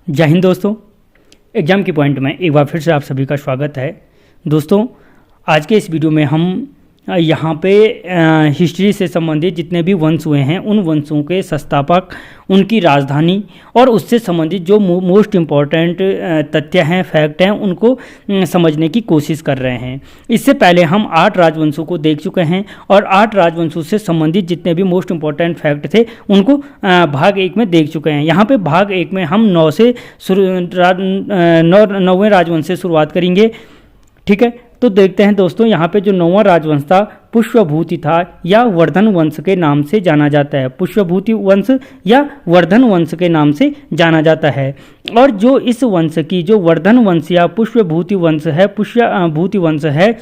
जय हिंद दोस्तों। एग्जाम की पॉइंट में एक बार फिर से आप सभी का स्वागत है। दोस्तों, आज के इस वीडियो में हम यहाँ पे हिस्ट्री से संबंधित जितने भी वंश हुए हैं उन वंशों के संस्थापक, उनकी राजधानी और उससे संबंधित जो मोस्ट इम्पॉर्टेंट तथ्य हैं, फैक्ट हैं, उनको समझने की कोशिश कर रहे हैं। इससे पहले हम 8 राजवंशों को देख चुके हैं और 8 राजवंशों से संबंधित जितने भी मोस्ट इम्पॉर्टेंट फैक्ट थे उनको भाग 1 में देख चुके हैं। यहाँ पे भाग 1 में हम 9वें राजवंश से शुरुआत करेंगे। ठीक है, तो देखते हैं दोस्तों, यहाँ पे जो 9वां राजवंश था पुष्यभूति था या वर्धन वंश के नाम से जाना जाता है। पुष्यभूति वंश या वर्धन वंश के नाम से जाना जाता है। और जो इस वंश की जो वर्धन वंश या पुष्यभूति वंश है,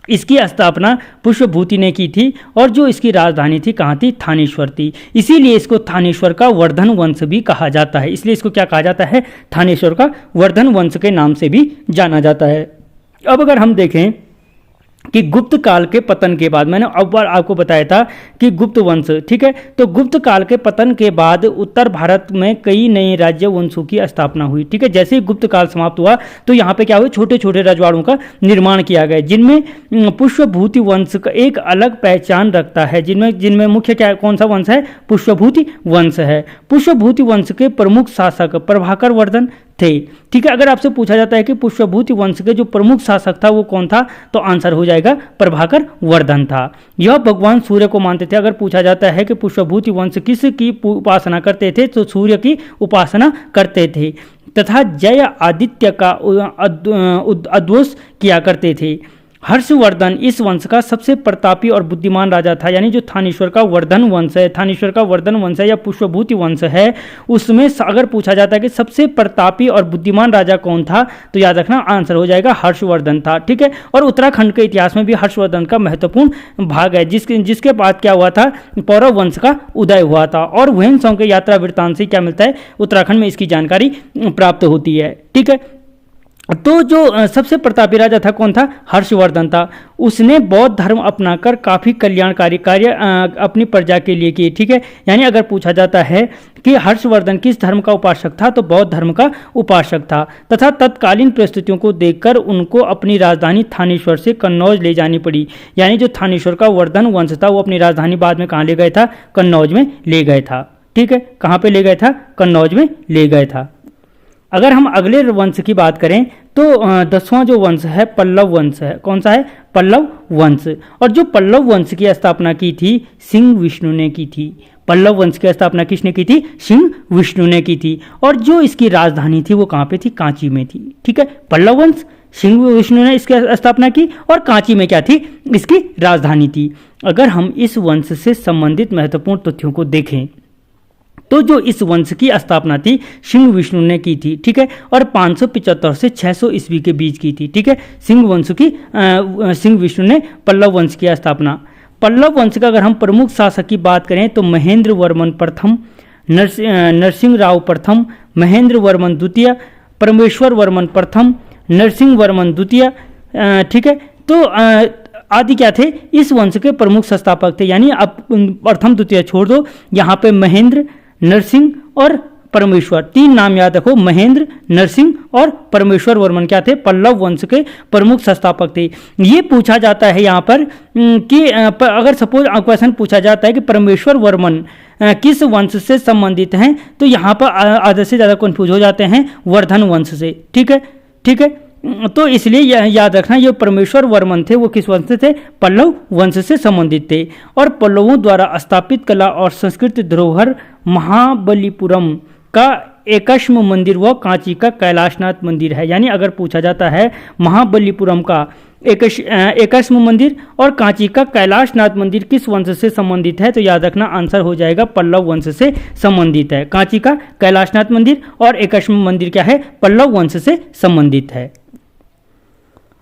इसकी स्थापना पुष्यभूति ने की थी और जो इसकी राजधानी थी कहाँ थी? थानेश्वर थी। इसीलिए इसको थानेश्वर का वर्धन वंश भी कहा जाता है। इसलिए इसको क्या कहा जाता है? थानेश्वर का वर्धन वंश के नाम से भी जाना जाता है। अब अगर हम देखें कि गुप्त काल के पतन के बाद, मैंने अब बार आपको बताया था कि गुप्त वंश, ठीक है, तो गुप्त काल के पतन के बाद उत्तर भारत में कई नए राज्य वंशों की स्थापना हुई। ठीक है, जैसे ही गुप्त काल समाप्त हुआ तो यहाँ पे क्या हुआ? छोटे छोटे रजवाड़ों का निर्माण किया गया जिनमें पुष्यभूति वंश का एक अलग पहचान रखता है। जिनमें मुख्य क्या, कौन सा वंश है? पुष्यभूति वंश है। पुष्यभूति वंश के प्रमुख शासक प्रभाकर वर्धन थे। ठीक है, अगर आपसे पूछा जाता है कि पुष्यभूति वंश के जो प्रमुख शासक था वो कौन था, तो आंसर हो जाएगा प्रभाकर वर्धन था। यह भगवान सूर्य को मानते थे। अगर पूछा जाता है कि पुष्यभूति वंश किसकी उपासना करते थे, तो सूर्य की उपासना करते थे तथा जय आदित्य का उद्घोष किया करते थे। हर्षवर्धन इस वंश का सबसे प्रतापी और बुद्धिमान राजा था। यानी जो थानेश्वर का वर्धन वंश है या पुष्यभूति वंश है, उसमें अगर पूछा जाता है कि सबसे प्रतापी और बुद्धिमान राजा कौन था, तो याद रखना आंसर हो जाएगा हर्षवर्धन था। ठीक है, और उत्तराखंड के इतिहास में भी हर्षवर्धन का महत्वपूर्ण भाग है, जिसके बाद क्या हुआ था? पौरव वंश का उदय हुआ था। और वहन के यात्रा वृत्तांत से क्या मिलता है? उत्तराखंड में इसकी जानकारी प्राप्त होती है। ठीक है, तो जो सबसे प्रतापी राजा था कौन था? हर्षवर्धन था। उसने बौद्ध धर्म अपनाकर काफ़ी कल्याणकारी कार्य अपनी प्रजा के लिए किए। ठीक है, यानी अगर पूछा जाता है कि हर्षवर्धन किस धर्म का उपासक था, तो बौद्ध धर्म का उपासक था तथा तत्कालीन परिस्थितियों को देखकर उनको अपनी राजधानी थानेश्वर से कन्नौज ले जानी पड़ी। यानी जो थानेश्वर का वर्धन वंश था वो अपनी राजधानी बाद में कहाँ ले गए था? कन्नौज में ले गए था। ठीक है, कहाँ पे ले गए था? कन्नौज में ले गए था। अगर हम अगले वंश की बात करें तो 10वां जो वंश है पल्लव वंश है। कौन सा है? पल्लव वंश। और जो पल्लव वंश की स्थापना की थी सिंह विष्णु ने की थी। पल्लव वंश की स्थापना किसने की थी? सिंह विष्णु ने की थी। और जो इसकी राजधानी थी वो कहाँ पे थी? कांची में थी। ठीक है, पल्लव वंश, सिंह विष्णु ने इसकी स्थापना की और कांची में क्या थी? इसकी राजधानी थी। अगर हम इस वंश से संबंधित महत्वपूर्ण तथ्यों को देखें तो जो इस वंश की स्थापना थी सिंह विष्णु ने की थी। ठीक है, और 575 से 600 ईस्वी के बीच की थी। ठीक है, सिंह विष्णु ने पल्लव वंश की स्थापना। पल्लव वंश का अगर हम प्रमुख शासक की बात करें तो महेंद्र वर्मन प्रथम, नरसिंह राव प्रथम, महेंद्र वर्मन द्वितीय, परमेश्वर वर्मन प्रथम, नरसिंह वर्मन द्वितीय। ठीक है, तो आदि क्या थे? इस वंश के प्रमुख संस्थापक थे। यानी अब प्रथम द्वितीय छोड़ दो, यहाँ पे महेंद्र, नरसिंह और परमेश्वर, 3 नाम याद रखो। महेंद्र, नरसिंह और परमेश्वर वर्मन क्या थे? पल्लव वंश के प्रमुख संस्थापक थे। ये पूछा जाता है यहाँ पर कि अगर सपोज क्वेश्चन पूछा जाता है कि परमेश्वर वर्मन किस वंश से संबंधित हैं, तो यहाँ पर आधे से ज़्यादा कन्फ्यूज हो जाते हैं वर्धन वंश से। ठीक है, ठीक है, तो इसलिए याद रखना ये परमेश्वर वर्मन थे वो किस वंश से थे? पल्लव वंश से संबंधित थे। और पल्लवों द्वारा स्थापित कला और संस्कृति धरोहर महाबलीपुरम का एकस्म मंदिर व कांची का कैलाशनाथ मंदिर है। यानी अगर पूछा जाता है महाबलीपुरम का एकस्म मंदिर और कांची का कैलाशनाथ मंदिर किस वंश से संबंधित है, तो याद रखना आंसर हो जाएगा पल्लव वंश से संबंधित है। कांची का कैलाशनाथ मंदिर और एकस्म मंदिर क्या है? पल्लव वंश से संबंधित है।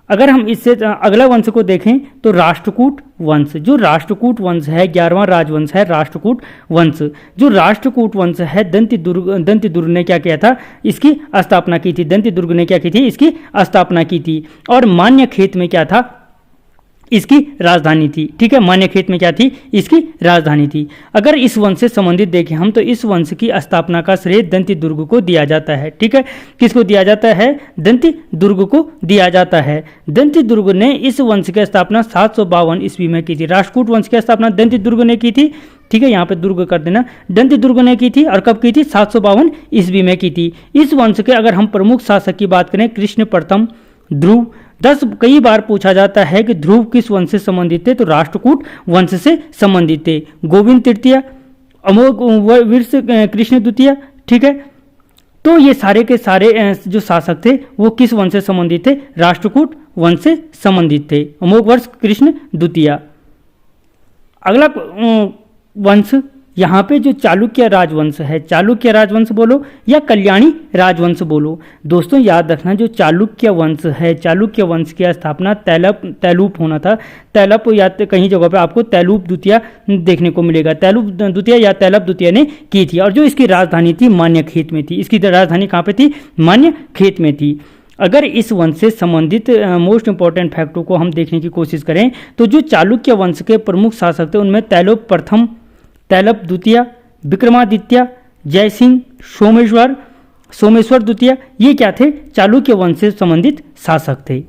अगर हम इससे अगला वंश को देखें तो राष्ट्रकूट वंश। जो राष्ट्रकूट वंश है 11वां राजवंश है राष्ट्रकूट वंश। जो राष्ट्रकूट वंश है दंतिदुर्ग ने क्या किया था? इसकी स्थापना की थी। दंतिदुर्ग ने क्या की थी? इसकी स्थापना की थी। और मान्यखेत में क्या था? इसकी राजधानी थी। ठीक है, मान्यखेत में क्या थी, इसकी राजधानी थी। अगर इस वंश से संबंधित देखें हम तो इस वंश की स्थापना का श्रेय दंती दुर्ग को दिया जाता है। ठीक है, किसको दिया जाता है, दंती दुर्ग को दिया जाता है। दंती दुर्ग ने इस वंश की स्थापना 752 ईस्वी में की थी। राष्ट्रकूट वंश की स्थापना दंती दुर्ग ने की थी। ठीक है, यहाँ पे दुर्ग कर देना, दंती दुर्ग ने की थी और कब की थी, 752 ईस्वी में की थी। इस वंश के अगर हम प्रमुख शासक की बात करें, कृष्ण प्रथम, ध्रुव। कई बार पूछा जाता है कि ध्रुव किस वंश से संबंधित थे, तो राष्ट्रकूट वंश से संबंधित थे। गोविंद तृतीय, अमोघ वीर कृष्ण द्वितीय। ठीक है, तो ये सारे के सारे जो शासक थे वो किस वंश से संबंधित थे, राष्ट्रकूट वंश से संबंधित थे। अमोघ वर्ष कृष्ण द्वितीय। अगला वंश यहाँ पे जो चालुक्य राजवंश है, चालुक्य राजवंश बोलो या कल्याणी राजवंश बोलो। दोस्तों याद रखना, जो चालुक्य वंश है, चालुक्य वंश की स्थापना तैलूप होना था। तैलप या कहीं जगह पे आपको तैलूप द्वितीय देखने को मिलेगा। तैलूप द्वितीय या तैलप द्वितीय ने की थी और जो इसकी राजधानी थी मान्यखेत में थी। इसकी राजधानी कहाँ पे थी, मान्यखेत में थी। अगर इस वंश से संबंधित मोस्ट इंपॉर्टेंट फैक्टों को हम देखने की कोशिश करें तो जो चालुक्य वंश के प्रमुख शासक थे उनमें तैलप प्रथम, तैलप द्वितीय, विक्रमादित्य, जयसिंह, सोमेश्वर द्वितीय, ये क्या थे, चालुक्य वंश से संबंधित शासक थे।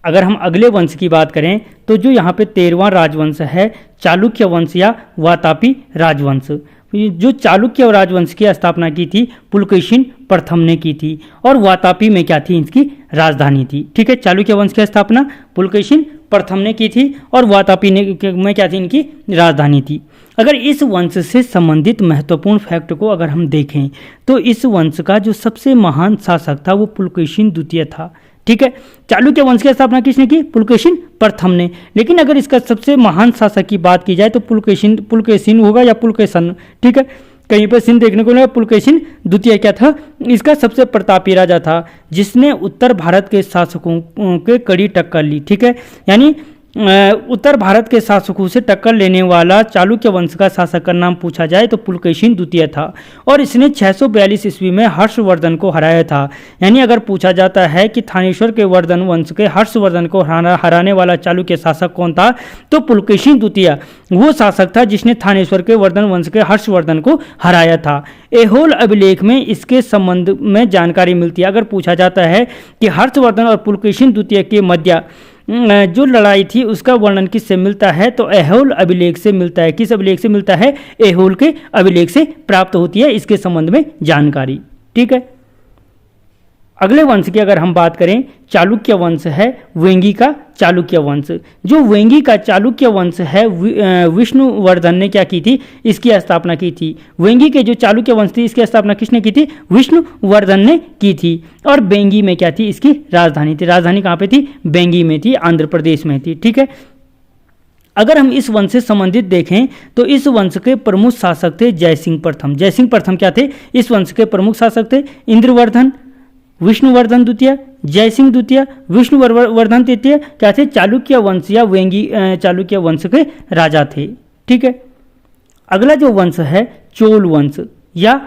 अगर हम अगले वंश की बात करें तो जो यहाँ पे 13वां राजवंश है, चालुक्य वंश या वातापी राजवंश। जो चालुक्य राजवंश की स्थापना की थी पुलकेशिन प्रथम ने की थी और वातापी में क्या थी, इसकी राजधानी थी। ठीक है, चालुक्य वंश की स्थापना पुलकेशिन प्रथम ने की थी और वातापी में क्या थी, इनकी राजधानी थी। अगर इस वंश से संबंधित महत्वपूर्ण फैक्ट को अगर हम देखें तो इस वंश का जो सबसे महान शासक था वो पुलकेशिन द्वितीय था। ठीक है, चालुक्य वंश की स्थापना किसने की, पुलकेशिन प्रथम ने। लेकिन अगर इसका सबसे महान शासक की बात की जाए तो पुलकेशिन होगा या पुलकेशन। ठीक है, कहीं पर सिंह देखने को मिला। पुलकेशिन द्वितीय क्या था, इसका सबसे प्रतापी राजा था जिसने उत्तर भारत के शासकों के कड़ी टक्कर ली। ठीक है, यानी उत्तर भारत के शासकों से टक्कर लेने वाला चालुक्य वंश का शासक का नाम पूछा जाए तो पुलकेशिन द्वितीय था और इसने 642 ईस्वी में हर्षवर्धन को हराया था। यानी अगर पूछा जाता है कि थानेश्वर के वर्धन वंश के हर्षवर्धन को हराने वाला चालुक्य शासक कौन था, तो पुलकेशिन द्वितीय वो शासक था जिसने थानेश्वर के वर्धन वंश के हर्षवर्धन को हराया था। ऐहोल अभिलेख में इसके संबंध में जानकारी मिलती है। अगर पूछा जाता है कि हर्षवर्धन और पुलकेशिन द्वितीय के मध्य जो लड़ाई थी उसका वर्णन किससे मिलता है, तो ऐहोल अभिलेख से मिलता है। किस अभिलेख से मिलता है, ऐहोल के अभिलेख से प्राप्त होती है इसके संबंध में जानकारी। ठीक है, अगले वंश की अगर हम बात करें, चालुक्य वंश है वेंगी का चालुक्य वंश। जो वेंगी का चालुक्य वंश है विष्णुवर्धन ने क्या की थी, इसकी स्थापना की थी। वेंगी के जो चालुक्य वंश थी इसकी स्थापना किसने की थी, विष्णुवर्धन ने की थी और बेंगी में क्या थी, इसकी राजधानी थी। राजधानी कहाँ पे थी, बेंगी में थी, आंध्र प्रदेश में थी। ठीक है, अगर हम इस वंश से संबंधित देखें तो इस वंश के प्रमुख शासक थे जयसिंह प्रथम। जयसिंह प्रथम क्या थे, इस वंश के प्रमुख शासक थे। इंद्रवर्धन, विष्णुवर्धन द्वितीय, जयसिंह द्वितीय, विष्णुवर्धन तृतीय क्या थे, चालुक्य वंश या वेंगी चालुक्य वंश के राजा थे। ठीक है, अगला जो वंश है चोल वंश या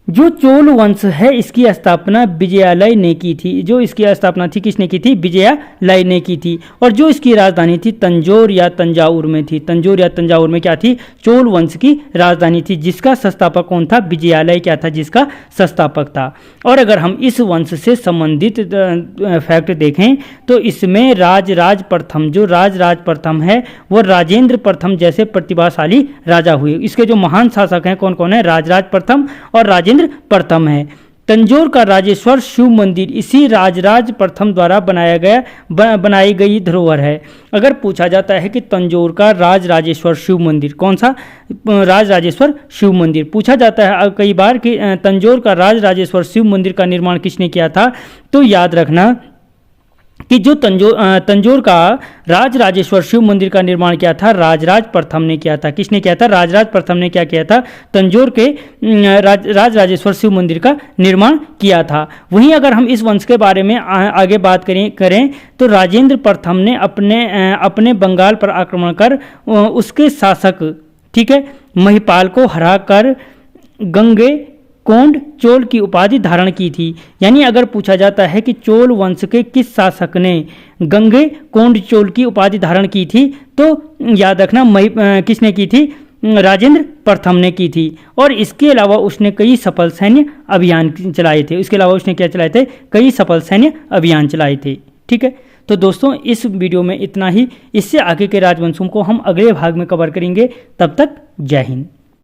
जो चोल वंश है इसकी स्थापना विजयालय ने की थी। जो इसकी स्थापना थी किसने की थी, विजयालय ने की थी और जो इसकी राजधानी थी तंजौर या तंजाउर में थी। तंजौर या तंजाउर में क्या थी, चोल वंश की राजधानी थी जिसका संस्थापक कौन था, विजयालय क्या था जिसका संस्थापक था। और अगर हम इस वंश से संबंधित फैक्ट देखें तो इसमें राज प्रथम, जो राज प्रथम है वो राजेंद्र प्रथम जैसे प्रतिभाशाली राजा हुए। इसके जो महान शासक हैं कौन कौन है, राज प्रथम और राजेंद्र प्रथम है। तंजौर का राजेश्वर शिव मंदिर इसी राज प्रथम द्वारा बनाई गई धरोहर है। अगर पूछा जाता है कि तंजौर का राजेश्वर शिव मंदिर कौन सा, राजेश्वर शिव मंदिर पूछा जाता है कई बार कि तंजौर का राजेश्वर शिव मंदिर का निर्माण किसने किया था, तो याद रखना कि जो तंजौर का राजेश्वर शिव मंदिर का निर्माण किया था राज प्रथम ने किया था। किसने किया था, राज प्रथम ने क्या किया था, तंजौर के राजेश्वर शिव मंदिर का निर्माण किया था। वहीं अगर हम इस वंश के बारे में आगे बात करें तो राजेंद्र प्रथम ने अपने बंगाल पर आक्रमण कर उसके शासक, ठीक है, महिपाल को हराकर गंगे कोंड चोल की उपाधि धारण की थी। यानी अगर पूछा जाता है कि चोल वंश के किस शासक ने गंगे कोंड चोल की उपाधि धारण की थी, तो याद रखना किसने की थी, राजेंद्र प्रथम ने की थी। और इसके अलावा उसने कई सफल सैन्य अभियान चलाए थे। इसके अलावा उसने क्या चलाए थे, कई सफल सैन्य अभियान चलाए थे। ठीक है, तो दोस्तों इस वीडियो में इतना ही। इससे आगे के राजवंशों को हम अगले भाग में कवर करेंगे। तब तक जय हिंद।